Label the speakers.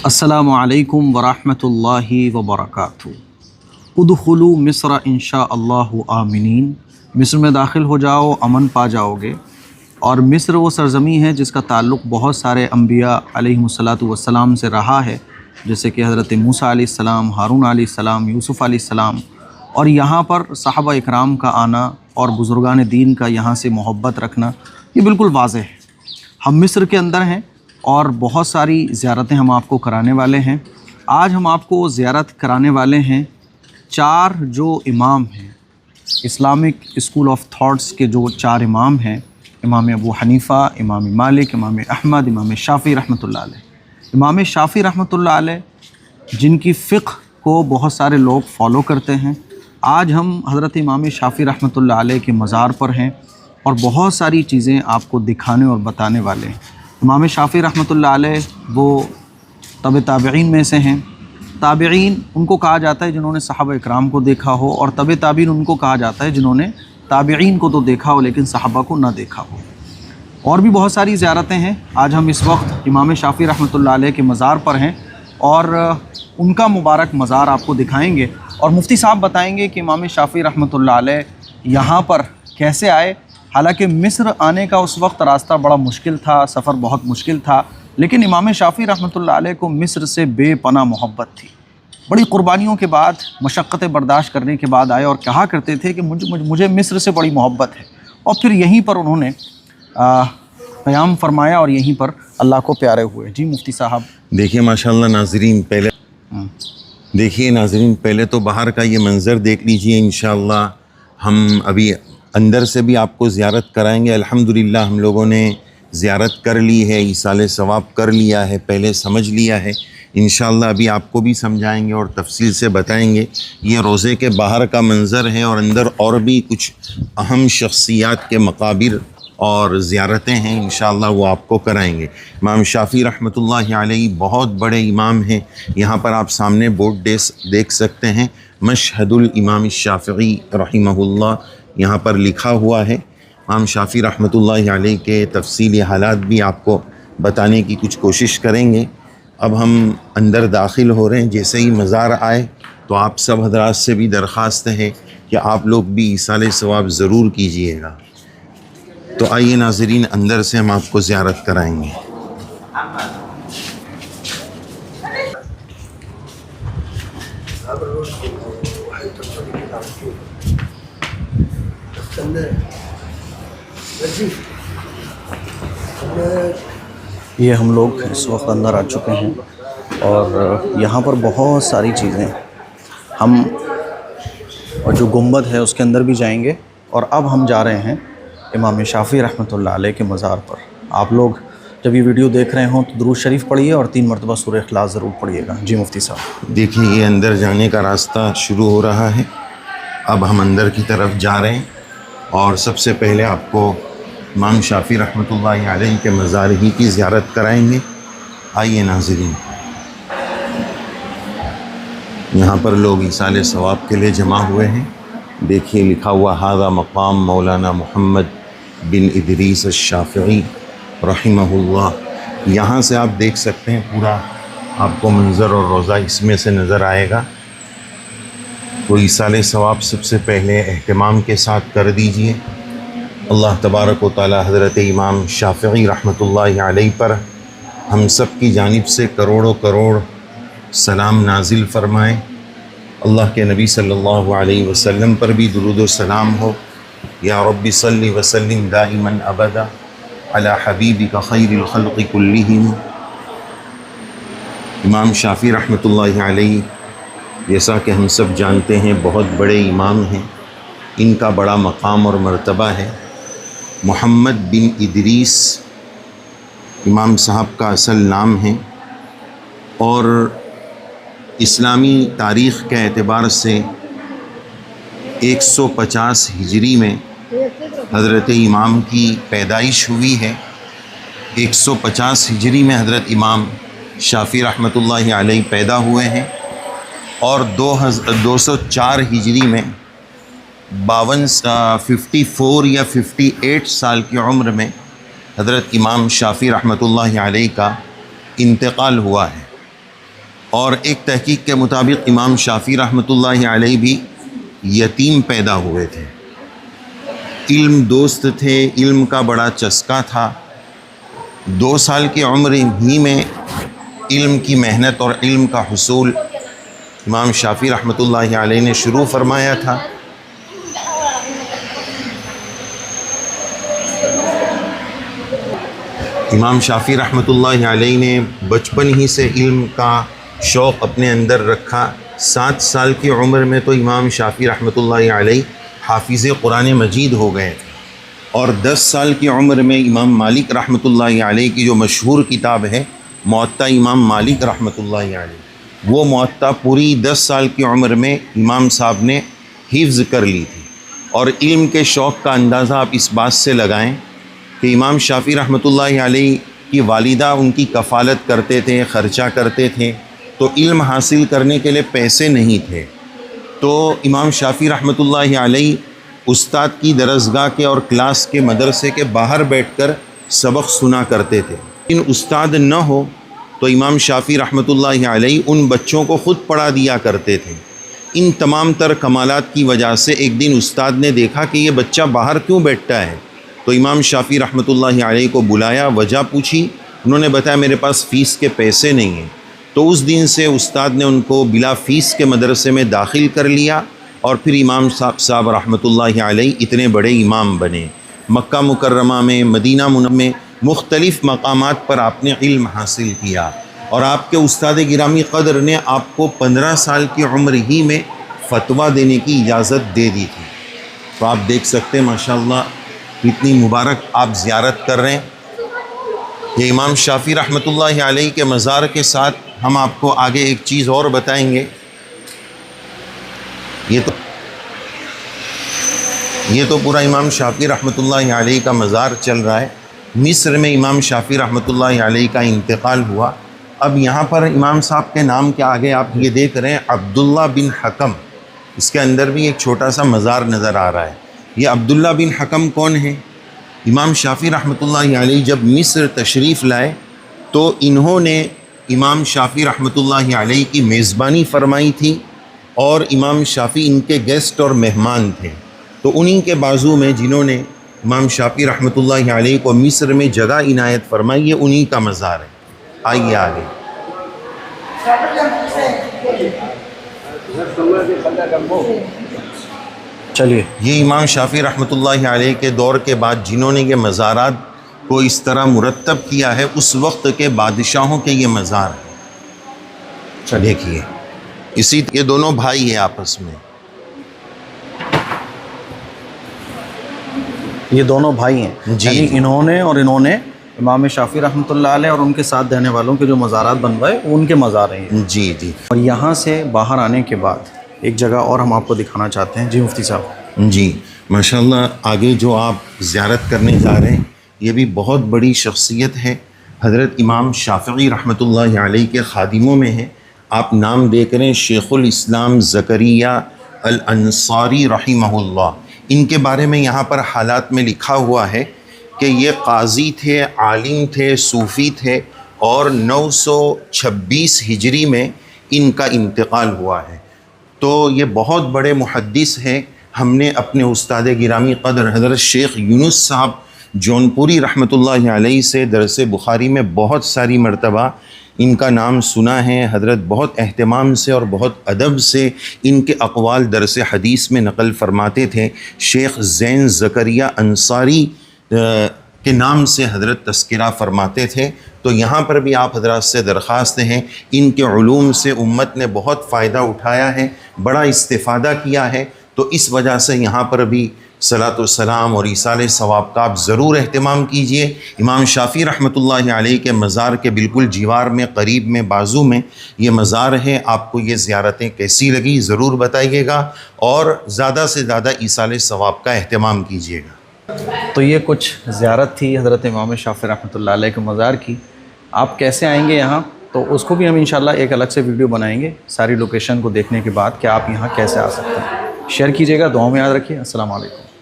Speaker 1: السلام علیکم ورحمۃ اللہ وبرکاتہ۔ ادخلوا مصر انشاء اللہ آمنین، مصر میں داخل ہو جاؤ، امن پا جاؤ گے۔ اور مصر وہ سرزمین ہے جس کا تعلق بہت سارے انبیاء علیہم السلام سے رہا ہے، جیسے کہ حضرت موسیٰ علیہ السلام، ہارون علیہ السلام، یوسف علیہ السلام۔ اور یہاں پر صحابہ اکرام کا آنا اور بزرگان دین کا یہاں سے محبت رکھنا یہ بالکل واضح ہے۔ ہم مصر کے اندر ہیں اور بہت ساری زیارتیں ہم آپ کو کرانے والے ہیں۔ آج ہم آپ کو زیارت کرانے والے ہیں 4 جو امام ہیں، اسلامک اسکول آف تھاٹس کے جو 4 امام ہیں، امام ابو حنیفہ، امام مالک، امام احمد، امام شافعی رحمۃ اللہ علیہ۔ امام شافعی رحمۃ اللہ علیہ جن کی فقہ کو بہت سارے لوگ فالو کرتے ہیں، آج ہم حضرت امام شافعی رحمۃ اللہ علیہ کے مزار پر ہیں اور بہت ساری چیزیں آپ کو دکھانے اور بتانے والے ہیں۔ امام شافعی رحمۃ اللہ علیہ وہ تابعین میں سے ہیں۔ تابعین ان کو کہا جاتا ہے جنہوں نے صحابہ اکرام کو دیکھا ہو، اور تابعین ان کو کہا جاتا ہے جنہوں نے تابعین کو تو دیکھا ہو لیکن صحابہ کو نہ دیکھا ہو۔ اور بھی بہت ساری زیارتیں ہیں۔ آج ہم اس وقت امام شافعی رحمۃ اللہ علیہ کے مزار پر ہیں اور ان کا مبارک مزار آپ کو دکھائیں گے، اور مفتی صاحب بتائیں گے کہ امام شافعی رحمۃ اللہ علیہ یہاں پر کیسے آئے۔ حالانکہ مصر آنے کا اس وقت راستہ بڑا مشکل تھا، سفر بہت مشکل تھا، لیکن امام شافعی رحمۃ اللہ علیہ کو مصر سے بے پناہ محبت تھی۔ بڑی قربانیوں کے بعد، مشقتیں برداشت کرنے کے بعد آئے اور کہا کرتے تھے کہ مجھے مصر سے بڑی محبت ہے، اور پھر یہیں پر انہوں نے قیام فرمایا اور یہیں پر اللہ کو پیارے ہوئے۔ جی مفتی صاحب
Speaker 2: دیکھیے ماشاءاللہ ناظرین، پہلے تو باہر کا یہ منظر دیکھ لیجئے۔ انشاءاللہ ہم ابھی اندر سے بھی آپ کو زیارت کرائیں گے۔ الحمدللہ ہم لوگوں نے زیارت کر لی ہے، ایصال ثواب کر لیا ہے، پہلے سمجھ لیا ہے۔ انشاءاللہ ابھی آپ کو بھی سمجھائیں گے اور تفصیل سے بتائیں گے۔ یہ روضے کے باہر کا منظر ہے، اور اندر اور بھی کچھ اہم شخصیات کے مقابر اور زیارتیں ہیں، انشاءاللہ وہ آپ کو کرائیں گے۔ امام شافعی رحمۃ اللہ علیہ بہت بڑے امام ہیں۔ یہاں پر آپ سامنے بورڈ دیکھ سکتے ہیں، مشہد الامام الشافعی رحمہ اللہ یہاں پر لکھا ہوا ہے۔ امام شافعی رحمۃ اللہ علیہ کے تفصیلی حالات بھی آپ کو بتانے کی کچھ کوشش کریں گے۔ اب ہم اندر داخل ہو رہے ہیں۔ جیسے ہی مزار آئے تو آپ سب حضرات سے بھی درخواست ہے کہ آپ لوگ بھی ایصال ثواب ضرور کیجئے گا۔ تو آئیے ناظرین، اندر سے ہم آپ کو زیارت کرائیں گے۔
Speaker 1: یہ ہم لوگ اس وقت اندر آ چکے ہیں اور یہاں پر بہت ساری چیزیں ہم، اور جو گنبد ہے اس کے اندر بھی جائیں گے، اور اب ہم جا رہے ہیں امام شافعی رحمۃ اللہ علیہ کے مزار پر۔ آپ لوگ جب یہ ویڈیو دیکھ رہے ہوں تو درود شریف پڑھیے اور 3 مرتبہ سورہ اخلاص ضرور پڑھیے گا۔ جی مفتی صاحب
Speaker 2: دیکھیں یہ اندر جانے کا راستہ شروع ہو رہا ہے۔ اب ہم اندر کی طرف جا رہے ہیں، اور سب سے پہلے آپ کو امام شافعی رحمۃ اللہ علیہ کے مزار ہی کی زیارت کرائیں گے۔ آئیے ناظرین، یہاں پر لوگ ایصال ثواب کے لیے جمع ہوئے ہیں۔ دیکھیے لکھا ہوا ھذا مقام مولانا محمد بن ادریس الشافعی رحمہ اللہ۔ یہاں سے آپ دیکھ سکتے ہیں پورا آپ کو منظر اور روضہ اس میں سے نظر آئے گا۔ تو ایصال ثواب سب سے پہلے اہتمام کے ساتھ کر دیجئے۔ اللہ تبارک و تعالی حضرت امام شافعی رحمۃ اللہ علیہ پر ہم سب کی جانب سے کروڑوں کروڑ سلام نازل فرمائیں۔ اللہ کے نبی صلی اللہ علیہ وسلم پر بھی درود و سلام ہو۔ یا رب صلی وسلم دائما ابدا علی حبیبک خیر الخلق کلہم۔ امام شافعی رحمۃ اللہ علیہ جیسا کہ ہم سب جانتے ہیں بہت بڑے امام ہیں۔ ان کا بڑا مقام اور مرتبہ ہے۔ محمد بن ادریس امام صاحب کا اصل نام ہے، اور اسلامی تاریخ کے اعتبار سے 150 ہجری میں حضرت امام کی پیدائش ہوئی ہے۔ 150 ہجری میں حضرت امام شافعی رحمۃ اللہ علیہ پیدا ہوئے ہیں، اور 204 ہجری میں 54 یا 58 سال کی عمر میں حضرت امام شافعی رحمۃ اللہ علیہ کا انتقال ہوا ہے۔ اور ایک تحقیق کے مطابق امام شافعی رحمۃ اللہ علیہ بھی یتیم پیدا ہوئے تھے. علم دوست تھے، علم کا بڑا چسکا تھا. 2 سال کی عمر ہی میں علم کی محنت اور علم کا حصول امام شافعی رحمۃ اللہ علیہ نے شروع فرمایا تھا. امام شافعی رحمۃ اللہ علیہ نے بچپن ہی سے علم کا شوق اپنے اندر رکھا. 7 سال کی عمر میں تو امام شافعی رحمۃ اللہ علیہ حافظ قرآن مجید ہو گئے تھے، اور 10 سال کی عمر میں امام مالک رحمۃ اللہ علیہ کی جو مشہور کتاب ہے موطا امام مالک رحمۃ اللہ علیہ، وہ موطا پوری 10 سال کی عمر میں امام صاحب نے حفظ کر لی تھی. اور علم کے شوق کا اندازہ آپ اس بات سے لگائیں کہ امام شافعی رحمۃ اللہ علیہ کی والدہ ان کی کفالت کرتے تھے، خرچہ کرتے تھے، تو علم حاصل کرنے کے لیے پیسے نہیں تھے. تو امام شافعی رحمۃ اللہ علیہ استاد کی درسگاہ کے اور کلاس کے مدرسے کے باہر بیٹھ کر سبق سنا کرتے تھے. ان استاد نہ ہو تو امام شافعی رحمۃ اللہ علیہ ان بچوں کو خود پڑھا دیا کرتے تھے. ان تمام تر کمالات کی وجہ سے ایک دن استاد نے دیکھا کہ یہ بچہ باہر کیوں بیٹھتا ہے، تو امام شافعی رحمۃ اللہ علیہ کو بلایا، وجہ پوچھی. انہوں نے بتایا میرے پاس فیس کے پیسے نہیں ہیں. تو اس دن سے استاد نے ان کو بلا فیس کے مدرسے میں داخل کر لیا، اور پھر امام صاحب رحمۃ اللہ علیہ اتنے بڑے امام بنے. مکہ مکرمہ میں، مدینہ منورہ میں مختلف مقامات پر آپ نے علم حاصل کیا، اور آپ کے استاد گرامی قدر نے آپ کو 15 سال کی عمر ہی میں فتویٰ دینے کی اجازت دے دی تھی. تو آپ دیکھ سکتے ہیں ماشاءاللہ اتنی مبارک آپ زیارت کر رہے ہیں. یہ امام شافعی رحمۃ اللہ علیہ کے مزار کے ساتھ ہم آپ کو آگے ایک چیز اور بتائیں گے. یہ تو پورا امام شافعی رحمۃ اللہ علیہ کا مزار چل رہا ہے. مصر میں امام شافعی رحمۃ اللہ علیہ کا انتقال ہوا. اب یہاں پر امام صاحب کے نام کے آگے آپ یہ دیکھ رہے ہیں عبداللہ بن حکم، اس کے اندر بھی ایک چھوٹا سا مزار نظر آ رہا ہے. یہ عبداللہ بن حکم کون ہے؟ امام شافعی رحمۃ اللہ علیہ جب مصر تشریف لائے تو انہوں نے امام شافعی رحمۃ اللہ علیہ کی میزبانی فرمائی تھی، اور امام شافعی ان کے گیسٹ اور مہمان تھے. تو انہی کے بازو میں جنہوں نے امام شافعی رحمۃ اللہ علیہ کو مصر میں جگہ عنایت فرمائی، یہ انہی کا مزار ہے. آئیے آگے.
Speaker 1: چلیے،
Speaker 2: یہ امام شافعی رحمۃ اللہ علیہ کے دور کے بعد جنہوں نے یہ مزارات کو اس طرح مرتب کیا ہے، اس وقت کے بادشاہوں کے یہ مزار ہیں. دیکھیے یہ دونوں بھائی ہیں آپس میں.
Speaker 1: یہ دونوں بھائی ہیں
Speaker 2: جی،
Speaker 1: یعنی انہوں نے امام شافعی رحمۃ اللہ علیہ اور ان کے ساتھ رہنے والوں کے جو مزارات بنوائے وہ ان کے مزار ہیں.
Speaker 2: جی جی.
Speaker 1: اور یہاں سے باہر آنے کے بعد ایک جگہ اور ہم آپ کو دکھانا چاہتے ہیں. جی مفتی صاحب.
Speaker 2: جی ماشاءاللہ، آگے جو آپ زیارت کرنے جا رہے ہیں یہ بھی بہت بڑی شخصیت ہے. حضرت امام شافعی رحمۃ اللہ علیہ کے خادموں میں ہیں. آپ نام دیکھ رہے ہیں شیخ الاسلام زکریہ الانصاری رحمہ اللہ. ان کے بارے میں یہاں پر حالات میں لکھا ہوا ہے کہ یہ قاضی تھے، عالم تھے، صوفی تھے، اور 926 ہجری میں ان کا انتقال ہوا ہے. تو یہ بہت بڑے محدث ہیں. ہم نے اپنے استاد گرامی قدر حضرت شیخ یونس صاحب جونپوری رحمۃ اللہ علیہ سے درس بخاری میں بہت ساری مرتبہ ان کا نام سنا ہے. حضرت بہت اہتمام سے اور بہت ادب سے ان کے اقوال درس حدیث میں نقل فرماتے تھے. شیخ زین زکریہ انصاری کے نام سے حضرت تذکرہ فرماتے تھے. تو یہاں پر بھی آپ حضرات سے درخواست ہیں، ان کے علوم سے امت نے بہت فائدہ اٹھایا ہے، بڑا استفادہ کیا ہے. تو اس وجہ سے یہاں پر بھی صلاۃ والسلام اور ایصال ثواب کا آپ ضرور اہتمام کیجئے. امام شافعی رحمۃ اللہ علیہ کے مزار کے بالکل جوار میں، قریب میں، بازو میں یہ مزار ہے. آپ کو یہ زیارتیں کیسی لگی ضرور بتائیے گا، اور زیادہ سے زیادہ ایصال ثواب کا اہتمام کیجئے گا.
Speaker 1: تو یہ کچھ زیارت تھی حضرت امام شافعی رحمۃ اللہ علیہ کے مزار کی. آپ کیسے آئیں گے یہاں تو اس کو بھی ہم انشاءاللہ ایک الگ سے ویڈیو بنائیں گے ساری لوکیشن کو دیکھنے کے بعد کہ آپ یہاں کیسے آ سکتے ہیں. شیئر کیجیے گا، دعاؤں میں یاد رکھیے. السلام علیکم.